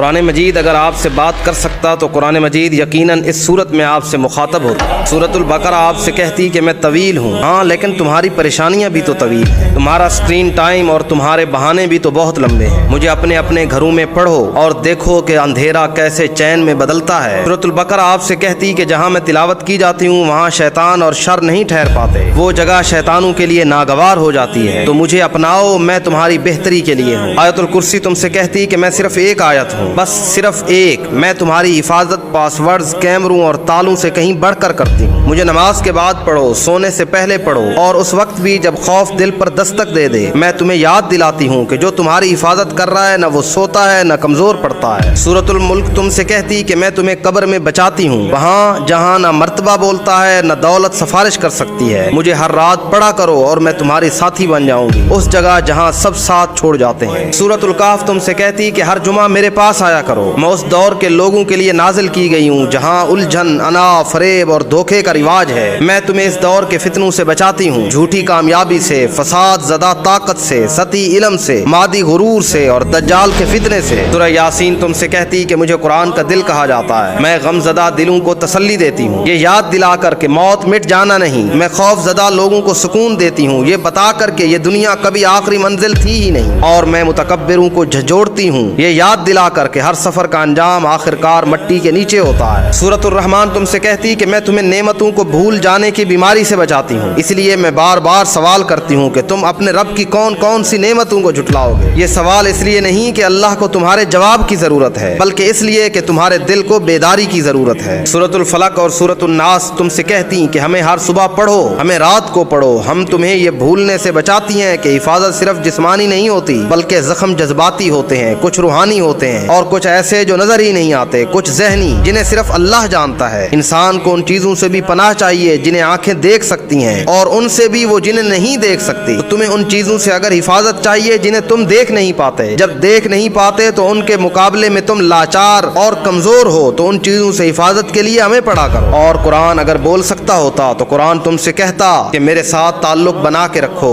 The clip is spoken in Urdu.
قرآن مجید اگر آپ سے بات کر سکتا تو قرآن مجید یقیناً اس صورت میں آپ سے مخاطب ہوتا۔ سورۃ البقرہ آپ سے کہتی کہ میں طویل ہوں، ہاں لیکن تمہاری پریشانیاں بھی تو طویل ہیں، تمہارا اسکرین ٹائم اور تمہارے بہانے بھی تو بہت لمبے ہیں۔ مجھے اپنے اپنے گھروں میں پڑھو اور دیکھو کہ اندھیرا کیسے چین میں بدلتا ہے۔ سورۃ البقرہ آپ سے کہتی کہ جہاں میں تلاوت کی جاتی ہوں وہاں شیطان اور شر نہیں ٹھہر پاتے، وہ جگہ شیطانوں کے لیے ناگوار ہو جاتی ہے، تو مجھے اپناؤ، میں تمہاری بہتری کے لیے ہوں۔ آیت الکرسی تم سے کہتی کہ میں صرف ایک آیت ہوں، بس صرف ایک، میں تمہاری حفاظت پاس ورڈز، کیمروں اور تالوں سے کہیں بڑھ کر کرتی ہوں۔ مجھے نماز کے بعد پڑھو، سونے سے پہلے پڑھو، اور اس وقت بھی جب خوف دل پر دستک دے دے، میں تمہیں یاد دلاتی ہوں کہ جو تمہاری حفاظت کر رہا ہے نہ وہ سوتا ہے نہ کمزور پڑتا ہے۔ سورۃ الملک تم سے کہتی کہ میں تمہیں قبر میں بچاتی ہوں، وہاں جہاں نہ مرتبہ بولتا ہے نہ دولت سفارش کر سکتی ہے۔ مجھے ہر رات پڑھا کرو اور میں تمہاری ساتھی بن جاؤں گی اس جگہ جہاں سب ساتھ چھوڑ جاتے ہیں۔ سورۃ الکہف تم سے کہتی کہ ہر جمعہ میرے پاس آیا کرو، میں اس دور کے لوگوں کے لیے نازل کی گئی ہوں جہاں الجھن، انا، فریب اور دھوکے کا رواج ہے۔ میں تمہیں اس دور کے فتنوں سے بچاتی ہوں، جھوٹی کامیابی سے، فساد زدہ طاقت سے، سطحی علم سے، مادی غرور سے اور دجال کے فتنے سے۔ سورہ یاسین تم سے کہتی کہ مجھے قرآن کا دل کہا جاتا ہے، میں غم زدہ دلوں کو تسلی دیتی ہوں یہ یاد دلا کر کہ موت مٹ جانا نہیں، میں خوف زدہ لوگوں کو سکون دیتی ہوں یہ بتا کر کہ یہ دنیا کبھی آخری منزل تھی ہی نہیں، اور میں متکبروں کو جھنجھوڑتی ہوں یہ یاد دلا کر کہ ہر سفر کا انجام آخرکار مٹی کے نیچے ہوتا ہے۔ سورۃ الرحمن تم سے کہتی کہ میں تمہیں نعمتوں کو بھول جانے کی بیماری سے بچاتی ہوں، اس لیے میں بار بار سوال کرتی ہوں کہ تم اپنے رب کی کون کون سی نعمتوں کو جھٹلاؤ گے۔ یہ سوال اس لیے نہیں کہ اللہ کو تمہارے جواب کی ضرورت ہے، بلکہ اس لیے کہ تمہارے دل کو بیداری کی ضرورت ہے۔ سورۃ الفلق اور سورۃ الناس تم سے کہتی کہ ہمیں ہر صبح پڑھو، ہمیں رات کو پڑھو، ہم تمہیں یہ بھولنے سے بچاتی ہیں کہ حفاظت صرف جسمانی نہیں ہوتی بلکہ زخم جذباتی ہوتے ہیں، کچھ روحانی ہوتے ہیں اور کچھ ایسے جو نظر ہی نہیں آتے، کچھ ذہنی جنہیں صرف اللہ جانتا ہے۔ انسان کو ان چیزوں سے بھی پناہ چاہیے جنہیں آنکھیں دیکھ سکتی ہیں اور ان سے بھی وہ جنہیں نہیں دیکھ سکتی، تو تمہیں ان چیزوں سے اگر حفاظت چاہیے جنہیں تم دیکھ نہیں پاتے، جب دیکھ نہیں پاتے تو ان کے مقابلے میں تم لاچار اور کمزور ہو، تو ان چیزوں سے حفاظت کے لیے ہمیں پڑھا کرو۔ اور قرآن اگر بول سکتا ہوتا تو قرآن تم سے کہتا کہ میرے ساتھ تعلق بنا کے رکھو۔